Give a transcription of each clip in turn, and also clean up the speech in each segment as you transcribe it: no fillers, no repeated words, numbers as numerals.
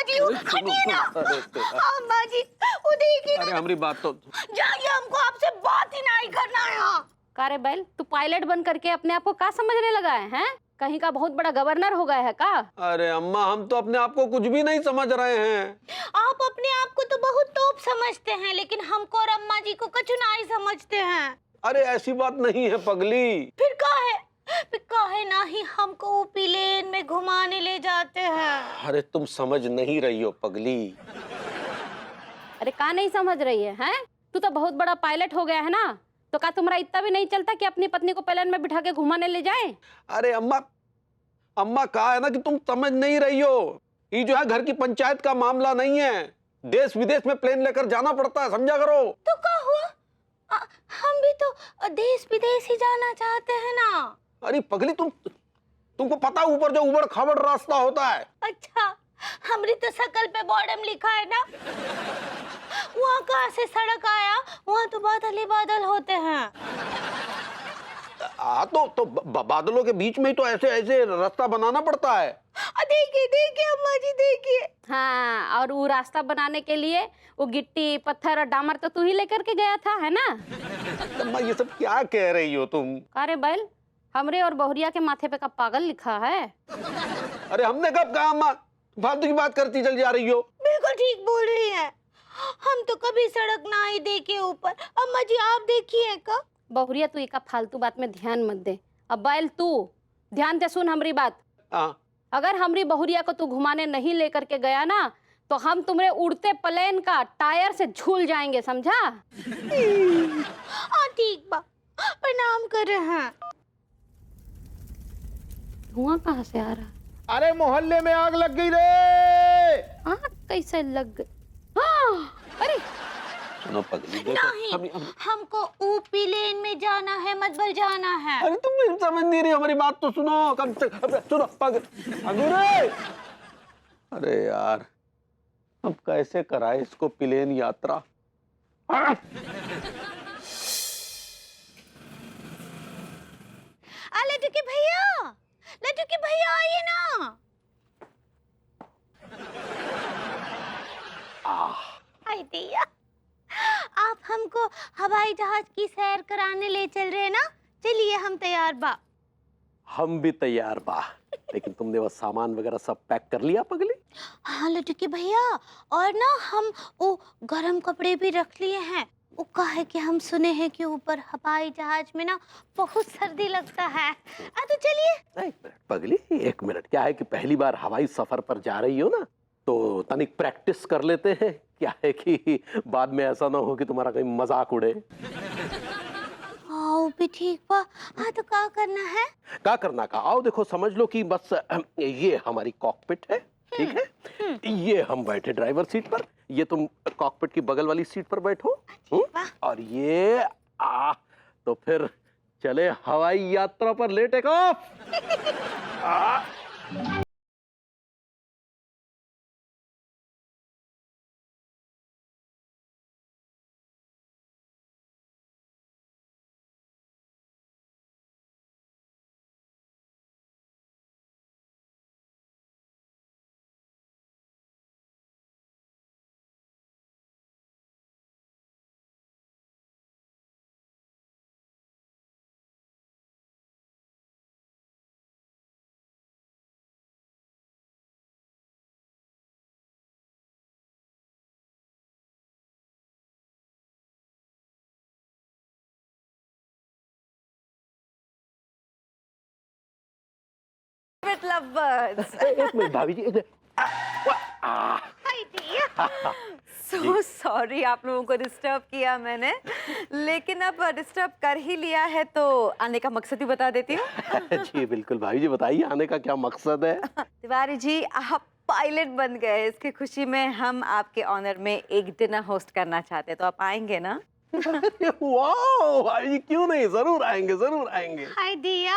जी हटिए ना। अम्मा जी वो देखिए अरे हमारी बात तो जाइए, हमको आपसे बात ही नहीं करना है यहाँ। कारे बैल, तू पायलट बन करके अपने आप को क्या समझने लगा है, हैं? कहीं का बहुत बड़ा गवर्नर हो गया है का? अरे अम्मा हम तो अपने आप को कुछ भी नहीं समझ रहे हैं। आप अपने आप को तो बहुत तोप समझते हैं, लेकिन हमको और अम्मा जी को कछु नहीं समझते हैं। अरे ऐसी बात नहीं है पगली। फिर काहे ना ही हमको वो प्लेन में घुमाने ले जाते हैं। अरे तुम समझ नहीं रही हो पगली। अरे का नहीं समझ रही है, हैं? तू तो बहुत बड़ा पायलट हो गया है ना, तो क्या तुम्हारा इतना भी नहीं चलता कि अपनी पत्नी को प्लेन में बिठा के घुमाने ले जाए? अरे अम्मा अम्मा कहा है ना कि तुम समझ नहीं रही हो। ये जो है घर की पंचायत का मामला नहीं है। देश विदेश में प्लेन लेकर जाना पड़ता है, समझा करो। तो क्या हुआ? हम भी तो देश विदेश ही जाना चाहते हैं ना। अरे पगली तुमको पता है ऊपर जो उबड़ खाबड़ रास्ता होता है। अच्छा, हमारी तो शकल पे बॉर्डर लिखा है ना। वहाँ कहाँ से सड़क आया, वहाँ तो बादल ही बादल होते हैं। तो बादलों के बीच में ही तो ऐसे ऐसे रास्ता बनाना पड़ता है। देखिए देखिए अम्मा जी देखिए। हाँ, और वो रास्ता बनाने के लिए वो गिट्टी पत्थर और डामर तो तू ही लेकर के गया था, है ना? अम्मा ये सब क्या कह रही हो तुम? अरे बैल, हमरे और बहुरिया के माथे पे का पागल लिखा है। अरे हमने कब कहा अम्मा? फालतू की बात करती चल जा रही हो। बिल्कुल ठीक बोल रही है। हम तो कभी सड़क ना ही देखे ऊपर। अम्मा जी आप देखिए का। बहुरिया तू एक फालतू बात में ध्यान मत दे। अब बैल तू ध्यान से सुन हमारी बात। हाँ अगर हमारी बहुरिया को तू घुमाने नहीं लेकर के गया ना, तो हम तुम्हारे उड़ते प्लेन का टायर से झूल जाएंगे, समझा? ठीक बा, प्रणाम कर रहे हैं। धुआं कहाँ से आ रहा? अरे मोहल्ले में आग लग गई रे। आग कैसे लग गई? हाँ, अरे सुनो पगली देखो नहीं, हमको ऊ प्लेन में जाना है, मत जाना है। अरे तुम नहीं समझ नहीं रही हमारी बात तो सुनो कम से सुनो पगली। अरे यार अब कैसे कराए इसको प्लेन यात्रा? लड्डू के भैया आइए ना। आई दिया, आप हमको हवाई जहाज की सैर कराने ले चल रहे हैं ना? चलिए हम तैयार बा। हम भी तैयार बा, लेकिन तुमने वो सामान वगैरह सब पैक कर लिया पगली? हाँ लड्डू के भैया, और ना हम वो गरम कपड़े भी रख लिए हैं। वो कहा है कि हम सुने हैं कि ऊपर हवाई जहाज में ना बहुत सर्दी लगता है। तो चलिए। एक मिनट पगली, एक मिनट। क्या है कि पहली बार हवाई सफर पर जा रही हो ना, तो तनिक प्रैक्टिस कर लेते हैं। क्या है कि बाद में ऐसा ना हो कि तुम्हारा कहीं मजाक उड़े। आओ भी ठीक बा। तो क्या करना है? क्या करना का? आओ देखो, समझ लो कि बस ये हमारी कॉकपिट है, ठीक है? ये हम बैठे ड्राइवर सीट पर, ये तुम कॉकपिट की बगल वाली सीट पर बैठो। और ये तो फिर चले हवाई यात्रा पर, ले टेक ऑफ। lovebirds. एक मिनट भाभी जी, So sorry आप लोगों को डिस्टर्ब किया मैंने, लेकिन अब डिस्टर्ब कर ही लिया है तो आने का मकसद ही बता देती हूँ। जी बिल्कुल भाभी जी, बताइए आने का क्या मकसद है? तिवारी जी आप पायलट बन गए, इसकी खुशी में हम आपके ऑनर में एक डिनर होस्ट करना चाहते हैं, तो आप आएंगे ना? वाह भाई जी, क्यों नहीं, जरूर आएंगे, जरूर आएंगे। हाय दिया,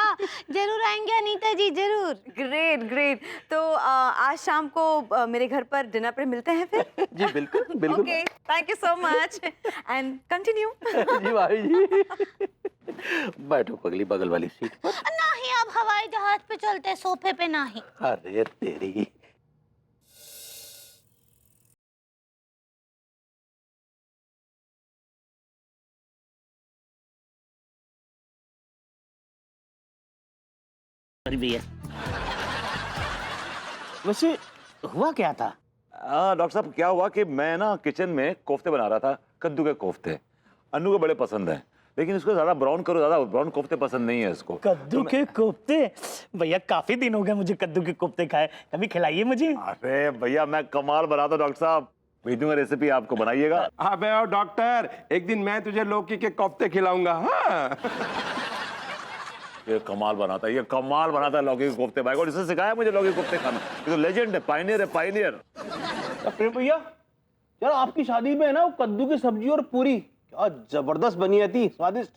जरूर आएंगे अनीता जी, जरूर। Great great. तो आज शाम को मेरे घर पर डिनर पे मिलते हैं फिर। जी बिल्कुल बिल्कुल। Okay, thank you so much and continue. जी भाई जी, बैठो पगली बगल वाली सीट पर। नहीं, अब हवाई जहाज पे चलते, सोफे पे नहीं। अरे तेरी, सॉरी भैया। वैसे हुआ क्या था? डॉक्टर साहब क्या हुआ कि मैं ना किचन में कोफ्ते बना रहा था, कद्दू के कोफ्ते। अन्नू को बड़े पसंद है, लेकिन इसको ज्यादा ब्राउन करो, ज्यादा ब्राउन कोफ्ते पसंद नहीं है इसको। कद्दू के कोफ्ते? भैया काफी दिन हो गए मुझे कद्दू के कोफ्ते खाए, कभी खिलाइए मुझे। अरे भैया मैं कमाल बनाता हूं डॉक्टर साहब, भेजूंगा रेसिपी आपको, बनाइएगा। अबे और डॉक्टर, एक दिन मैं तुझे लौकी के कोफ्ते खिलाऊंगा। हाँ ये कमाल बनाता है, ये कमाल बनाता है लौकी के कोफ्ते भाई, और इसने सिखाया मुझे लौकी के कोफ्ते खाना। ये तो लेजेंड है, पायनियर है, पायनियर। प्रेम भैया, यार आपकी शादी में है ना वो कद्दू की सब्जी और पूरी क्या जबरदस्त बनी है थी, स्वादिष्ट।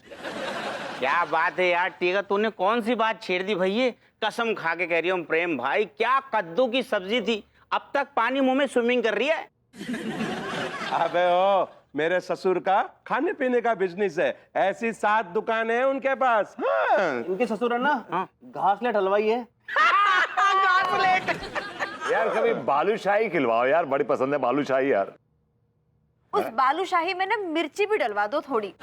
क्या बात है यार टीका, तूने कौन सी बात छेड़ दी भैया? कसम खा के कह रही हूँ प्रेम भाई, क्या कद्दू की सब्जी थी, अब तक पानी मुंह में स्विमिंग कर रही है। अबे ओ, मेरे ससुर का खाने पीने का बिजनेस है, ऐसी 7 दुकानें हैं उनके पास। हाँ इनके ससुर है ना घासलेट हलवाई है। यार कभी बालूशाही खिलवाओ यार, बड़ी पसंद है बालूशाही यार। उस बालूशाही में ना मिर्ची भी डलवा दो थोड़ी।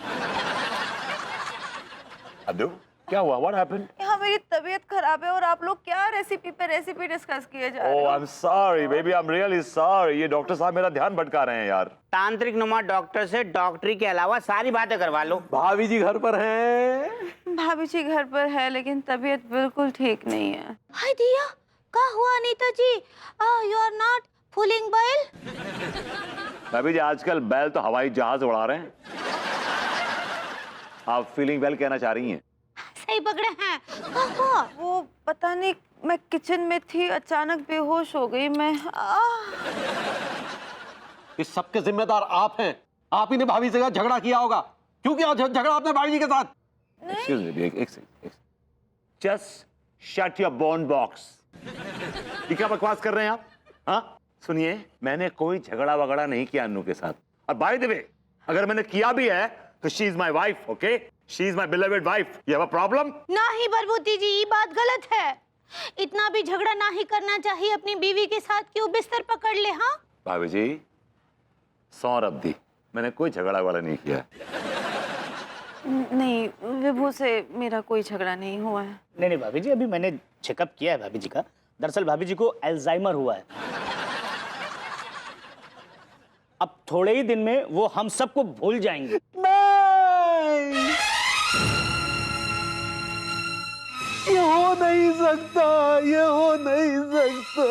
अब्दू क्या हुआ? What happened? यहाँ मेरी तबीयत खराब है और आप लोग क्या रेसिपी पे रेसिपी डिस्कस किए जा रहे हो? Oh I am sorry baby, I am really sorry. ये डॉक्टर साहब मेरा ध्यान भटका रहे हैं यार। तांत्रिक नुमा डॉक्टर से डॉक्टरी के अलावा सारी बातें करवा लो। भाभी जी घर पर हैं? भाभी जी घर पर है, लेकिन तबीयत बिल्कुल ठीक नहीं है। हाय दिया, क्या हुआ अनीता जी? यू आर नॉट फूलिंग बैल? भाभी जी आजकल बैल तो हवाई जहाज उड़ा रहे हैं, आप फीलिंग वेल कहना चाह रही हैं? सही पकड़े हैं। क्या हुआ? वो पता नहीं, मैं किचन में थी, अचानक बेहोश हो गई मैं। इस सब के जिम्मेदार आप हैं, आप ही ने भाभी से झगड़ा किया होगा। क्यों किया झगड़ा आपने भाभी जी के साथ? Excuse me, एक second. Just shut your bone box। ये क्या बकवास कर रहे हैं आप? हाँ सुनिए, मैंने कोई झगड़ा वगड़ा नहीं किया अन्नू के साथ, और बाय द वे अगर मैंने किया भी है तो she is my wife, okay? She is my beloved wife. You have a problem? नहीं बरबूती जी, ये बात गलत है। इतना भी झगड़ा नहीं करना चाहिए अपनी बीवी के साथ कि वो बिस्तर पकड़ ले। हाँ भाभी जी सौर अवधि, मैंने कोई झगड़ा वाला नहीं किया। नहीं, विभू से मेरा कोई झगड़ा नहीं हुआ है। नहीं भाभी जी, अभी मैंने चेकअप किया है भाभी जी का। दरअसल भाभी जी को अल्जाइमर हुआ है। अब थोड़े ही दिन में वो हम सबको भूल जाएंगे। ये हो नहीं सकता, ये हो नहीं सकता।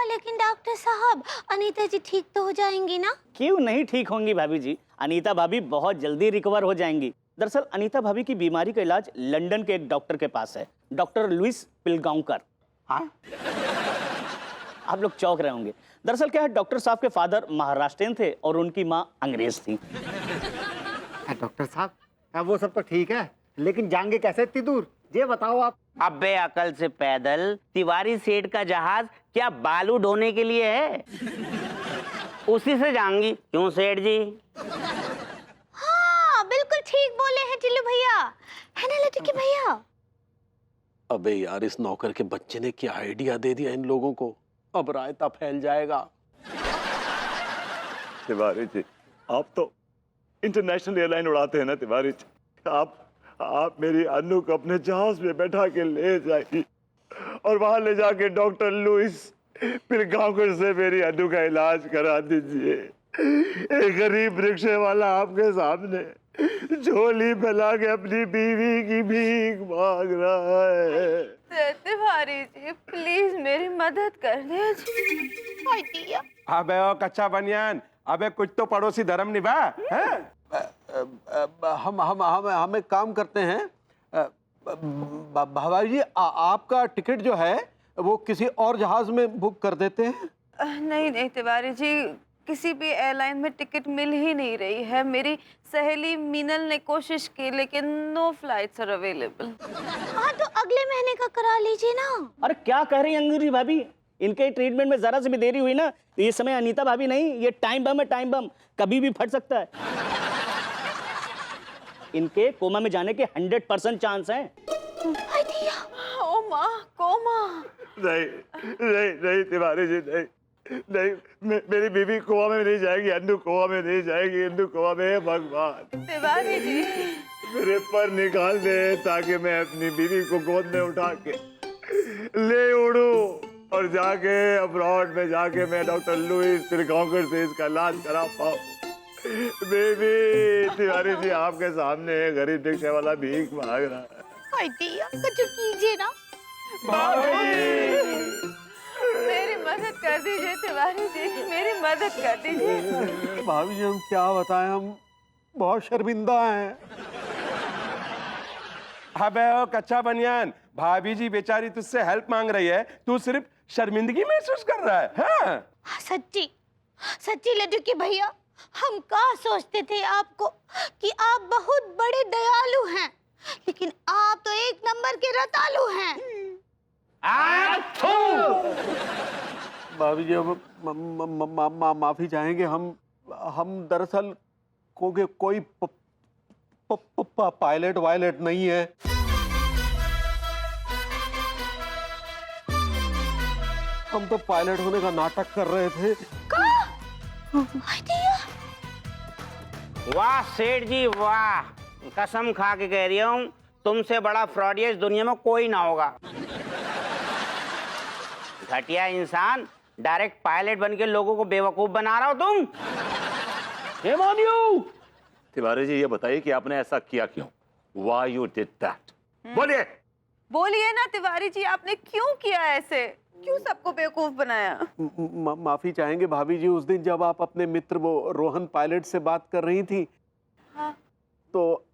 लेकिन डॉक्टर साहब, अनीता जी ठीक तो हो जाएंगी ना? क्यों नहीं ठीक होंगी भाभी जी, अनीता भाभी बहुत जल्दी रिकवर हो जाएंगी। दरअसल अनीता भाभी की बीमारी का इलाज लंदन के एक डॉक्टर के पास है, डॉक्टर लुइस पिलगांवकर। हाँ आप लोग चौंक रहे होंगे। दरअसल क्या है, डॉक्टर साहब के फादर महाराष्ट्रियन थे और उनकी माँ अंग्रेज थी। डॉक्टर साहब वो सब तो ठीक है, लेकिन जाएंगे कैसे इतनी दूर, ये बताओ आप। अबे अकल से पैदल, तिवारी सेठ का जहाज क्या बालू ढोने के लिए है? उसी से जाऊंगी। क्यों सेठ जी? हाँ बिल्कुल ठीक बोले हैं टिल्लू भैया, है ना लटकी भैया? अबे यार, इस नौकर के बच्चे ने क्या आइडिया दे दिया इन लोगों को, अब रायता फैल जाएगा। तिवारी जी आप तो इंटरनेशनल एयरलाइन उड़ाते हैं ना तिवारी जी, आप मेरी अन्नू को अपने जहाज में बैठा के ले जाइए और वहां ले जाके डॉक्टर लुइस पिलगांवकर से मेरी अन्नू का इलाज करा दीजिए। एक गरीब रिक्शे वाला आपके सामने झोली फैला के अपनी बीवी की भीख मांग रहा है। तिवारी जी प्लीज मेरी मदद कर दीजिए। अबे ओ कच्चा बनियान, अबे कुछ तो पड़ोसी धर्म निभा है? हम एक काम करते हैं भाई जी, आपका टिकट जो है वो किसी और जहाज में बुक कर देते हैं। नहीं तिवारी जी, किसी भी एयरलाइन में टिकट मिल ही नहीं रही है। मेरी सहेली मीनल ने कोशिश की, लेकिन नो फ्लाइट्स आर अवेलेबल। हाँ तो अगले महीने का करा लीजिए ना। अरे क्या कह रही हैं अंगूरी भाभी, इनके ट्रीटमेंट में जरा से भी देरी हुई ना तो ये समय अनीता भाभी नहीं, ये टाइम बम है, टाइम बम कभी भी फट सकता है। इनके कोमा में जाने के 100% चांस हैं। हाय दिया। ओ माँ, कोमा। नहीं नहीं नहीं तिवारी जी, नहीं नहीं, मेरी बीवी कोमा में नहीं जाएगी, अन्नू कोमा में नहीं जाएगी, अन्नू कोमा में है। भगवान तिवारी जी, मेरे पर निकाल दे ताकि मैं अपनी बीवी को गोद में उठा के ले उड़ूं और जाके अब्रॉड में जाके मैं डॉक्टर लुइस पिलगांवकर से इसका इलाज करा पाऊं। बेबी, तिवारी जी आपके सामने गरीब रिक्शे वाला भीख मांग रहा है। हाय दिया, कुछ कीजिए ना। मेरी मदद कर दीजिए तिवारी जी, मेरी मदद कर दीजिए। भाभी जी हम क्या बताएं, हम बहुत शर्मिंदा हैं। अबे ओ कच्चा बनियान, भाभी जी बेचारी तुझसे हेल्प मांग रही है, तू सिर्फ शर्मिंदगी महसूस कर रहा है। हाँ? सच्ची सच्ची लड्डू के भैया, हम कहा सोचते थे आपको कि आप बहुत बड़े दयालु हैं, लेकिन आप तो एक नंबर के रतालू हैं। भाभी जी हम माफी चाहेंगे। हम दरअसल कोई पायलट वायलट नहीं है। हम तो पायलट होने का नाटक कर रहे थे। हाय दिया। वाह सेठ जी वाह, कसम खा के कह रही हूँ तुमसे बड़ा फ्रॉडिया इस दुनिया में कोई ना होगा। घटिया इंसान, डायरेक्ट पायलट बन के लोगों को बेवकूफ बना रहा हो तुम। तिवारी जी ये बताइए कि आपने ऐसा किया क्यों? Why you did that? बोलिए। बोलिए ना तिवारी जी, आपने क्यों किया ऐसे? क्यों सबको बेवकूफ बनाया? माफी चाहेंगे भाभी जी, उस दिन जब आप अपने मित्र वो रोहन पायलट से बात कर रही थी, हाँ। तो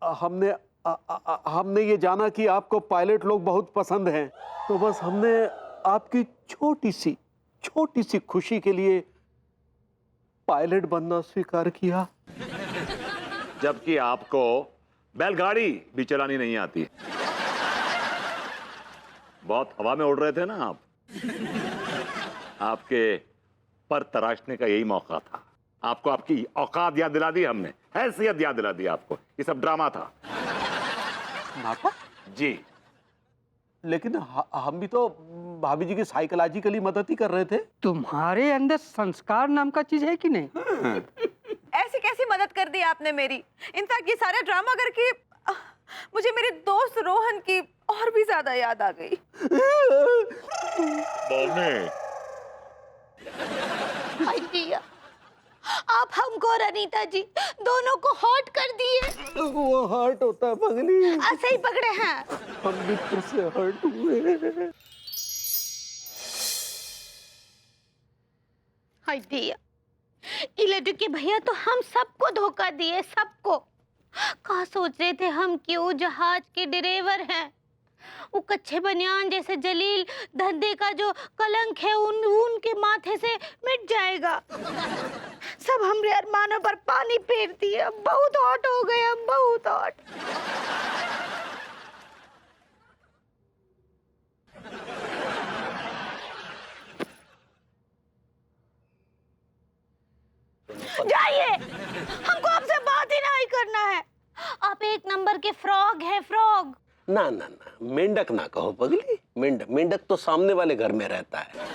हमने ये जाना कि आपको पायलट लोग बहुत पसंद हैं, तो बस हमने आपकी छोटी सी खुशी के लिए पायलट बनना स्वीकार किया। जबकि आपको बैलगाड़ी भी चलानी नहीं आती। बहुत हवा में उड़ रहे थे ना आप। आपके पर तराशने का यही मौका था। आपको आपकी औकात याद दिला दी हमने, हैसियत याद दिला दी आपको। ये सब ड्रामा था। नाटक? जी। लेकिन हम भी तो भाभी जी की साइकोलॉजिकली मदद ही कर रहे थे। तुम्हारे अंदर संस्कार नाम का चीज है कि नहीं? ऐसी कैसी मदद कर दी आपने मेरी? इनफैक्ट ये सारा ड्रामा करके मुझे मेरे दोस्त रोहन की और भी ज्यादा याद आ गई। हाय दिया, आप हमको और अनीता जी दोनों को हॉट कर दिए। वो हर्ट होता है पगली। ऐसे ही पकड़े हैं। हम मित्र से हर्ट हुए। हाय दिया, इलेक्ट्रो के भैया तो हम सबको धोखा दिए, सबको। कहा सोच रहे थे हम कि वो जहाज के ड्राइवर हैं, वो कच्चे बनियान जैसे जलील धंधे का जो कलंक है उनके माथे से मिट जाएगा। सब हमरे अरमानों पर पानी फेर दिए। अब बहुत हॉट हो गए, हम बहुत हॉट। जाइए, हमको आपसे बात ही नहीं करना है। आप एक नंबर के फ्रॉग है, फ्रॉग। ना ना ना, मेंढक ना कहो पगली। मेंढक तो सामने वाले घर में रहता है।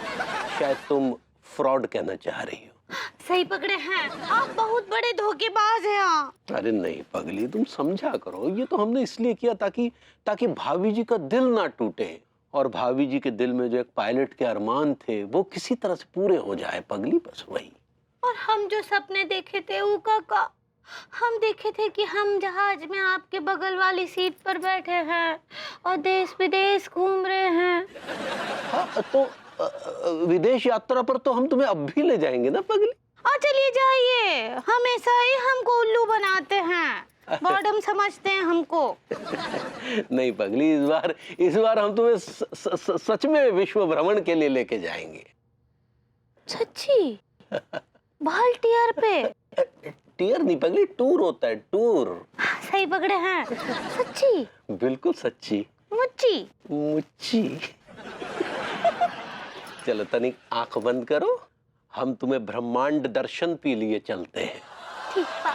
शायद तुम फ्रॉड कहना चाह रही हो। सही पकड़े हैं, आप बहुत बड़े धोखेबाज हैं। हाँ। अरे नहीं पगली, तुम समझा करो। ये तो हमने इसलिए किया ताकि भाभी जी का दिल ना टूटे, और भाभी जी के दिल में जो एक पायलट के अरमान थे वो किसी तरह से पूरे हो जाए पगली, बस वही। और हम जो सपने देखे थे वो काका, हम देखे थे कि हम जहाज में आपके बगल वाली सीट पर बैठे हैं और देश विदेश घूम रहे हैं। हाँ, तो विदेश यात्रा पर तो हम तुम्हें अब भी ले जाएंगे ना पगली। चलिए जाइए, हमेशा ही हमको उल्लू बनाते हैं, बॉडम समझते हैं हमको। नहीं पगली, इस बार हम तुम्हें सच में विश्व भ्रमण के लिए लेके जाएंगे। सच्ची? बाल टीयर पे? टीयर नहीं पगली, टूर होता है, टूर। सही पकड़े हैं। सच्ची? बिल्कुल सच्ची। मुच्ची? मुच्ची। चलो तनिक आंख बंद करो, हम तुम्हें ब्रह्मांड दर्शन के लिए चलते हैं। ठीक है।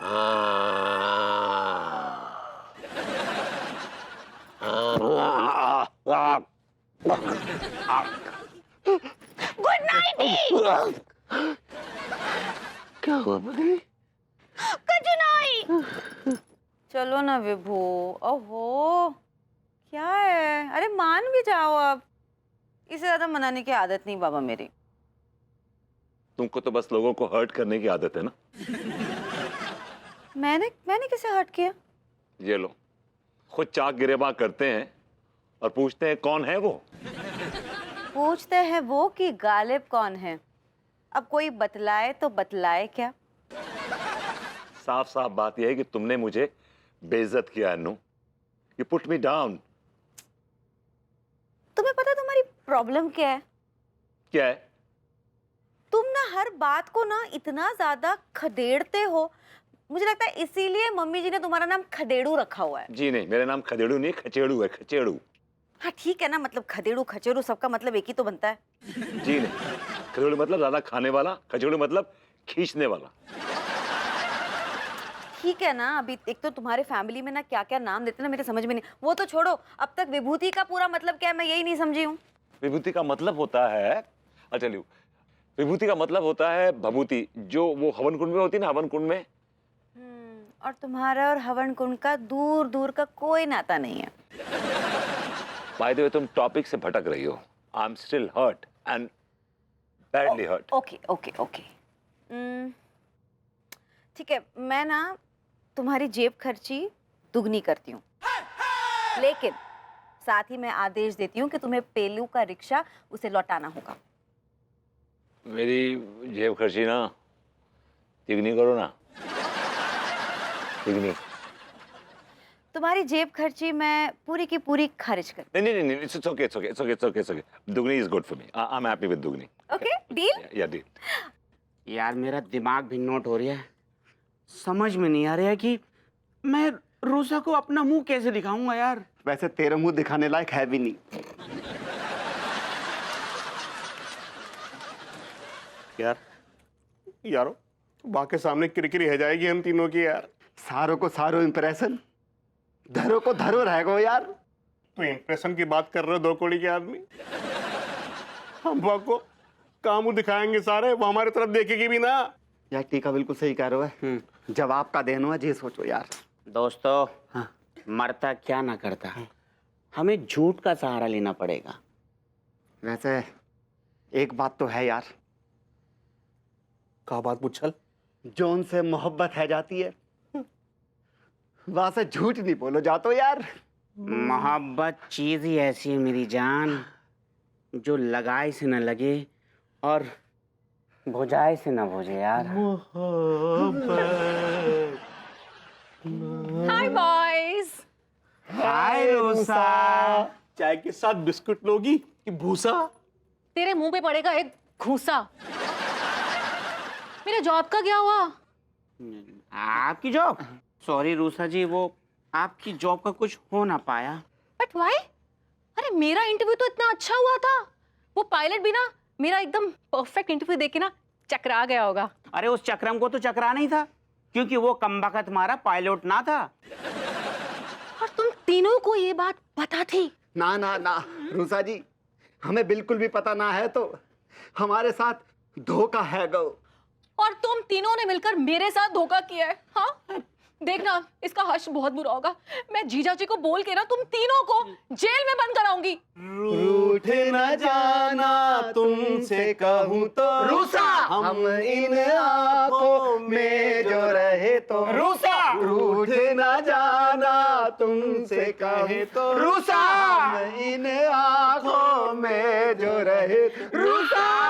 Good night. क्या हुआ बदली? कुछ नहीं। चलो ना विभू, ओहो क्या है, अरे मान भी जाओ अब। इससे ज्यादा मनाने की आदत नहीं बाबा मेरी। तुमको तो बस लोगों को हर्ट करने की आदत है ना। मैंने किसे हर्ट किया? ये लो, खुद चाक गिरेबां करते हैं और पूछते हैं कौन है वो। पूछते हैं वो कि गालिब कौन है? अब कोई बतलाए तो बतलाए क्या? साफ साफ बात यह है कि तुमने मुझे बेइज्जत किया Anu. You put me down. तुम्हें पता तुम्हारी प्रॉब्लम क्या है? क्या है? तुम ना हर बात को ना इतना ज्यादा खदेड़ते हो। मुझे लगता है इसीलिए मम्मी जी ने तुम्हारा नाम खदेड़ू रखा हुआ है। जी नहीं, मेरा नाम खदेड़ू नहीं, खचेड़ू है, खचेड़ू। हाँ ठीक है ना, मतलब खदेड़ू खचेड़ू सबका मतलब एक ही तो बनता है। जी नहीं, खचेड़ू मतलब ज्यादा खाने वाला, खचेड़ू मतलब खींचने वाला। ठीक है ना, अभी एक तो तुम्हारे फैमिली में ना क्या क्या नाम देते ना मेरे समझ में नहीं। वो तो छोड़ो, अब तक विभूति का पूरा मतलब क्या है मैं यही नहीं समझी हूँ। विभूति का मतलब होता है, अच्छा लो, विभूति का मतलब होता है भभूति, जो वो हवन कुंड में होती है ना, हवन कुंड में। और तुम्हारा और हवन कुंड का दूर दूर का कोई नाता नहीं है। बाय द वे, तुम टॉपिक से भटक रही हो। I am still hurt and badly hurt. Okay okay okay, ठीक है, मैं ना तुम्हारी जेब खर्ची दुगनी करती हूँ, लेकिन साथ ही मैं आदेश देती हूँ कि तुम्हें पेलू का रिक्शा उसे लौटाना होगा। मेरी जेब खर्ची ना तिगनी करो ना, तिगनी। तुम्हारी जेब खर्ची मैं पूरी की पूरी खर्च कर। नहीं नहीं नहीं, it's okay, it's okay, it's okay, it's okay, it's okay. दुगनी is good for me. I am happy with दुगनी। Okay, deal? Yeah deal. यार मेरा दिमाग भी नोट हो रहा है, समझ में नहीं आ रहा है कि मैं रोजा को अपना मुंह कैसे दिखाऊंगा यार। वैसे तेरा मुंह दिखाने लायक है भी नहीं। यारो माँ के सामने किरकिरी है जाएगी हम तीनों की यार। सारों को सारो इंप्रेशन, धरो को धरो रहेगो यार। तो इंप्रेशन की बात कर रहे हो, दो कौड़ी के आदमी। हम माँ को काम दिखाएंगे सारे, वो हमारी तरफ देखेगी भी ना। यार टीका बिल्कुल सही कह रहे हो। जवाब का देना है जी, सोचो यार। दोस्तों, मरता क्या ना करता, हमें झूठ का सहारा लेना पड़ेगा। वैसे एक बात तो है यार। क्या बात पूछल? जोन से मोहब्बत है जाती है, वहां से झूठ नहीं बोलो जातो यार। मोहब्बत चीज ही ऐसी है मेरी जान, जो लगाए से न लगे और बुझाए से न बुझे यार। हाय बॉयज। हाय रोसा। चाय के साथ बिस्कुट लोगी कि भूसा? तेरे मुंह पे पड़ेगा एक घूसा। मेरे जॉब का क्या हुआ? आपकी जॉब? सॉरी रूसा जी, वो आपकी जॉब का कुछ हो ना पाया। But why? अरे मेरा इंटरव्यू तो इतना अच्छा हुआ था, वो पायलट भी ना मेरा एकदम परफेक्ट इंटरव्यू देके ना चकरा गया होगा। अरे उस चक्रम को तो चकरा नहीं था, क्योंकि वो कमबख्त मारा पायलट ना था। और तुम तीनों को ये बात पता थी? ना ना ना रूसा जी, हमें बिल्कुल भी पता ना है, तो हमारे साथ धोखा है गो। और तुम तीनों ने मिलकर मेरे साथ धोखा किया है। हाँ देखना, इसका हश्र बहुत बुरा होगा। मैं जीजा जी को बोल के ना तुम तीनों को जेल में बंद कराऊंगी। रूठ न जाना तुमसे कहूँ तो रूसा, हम इन आंखों में जो रहे तो रूसा। रूठ न जाना तुमसे कहे तो रूसा, हम इन आंखों में जो रहे रूसा।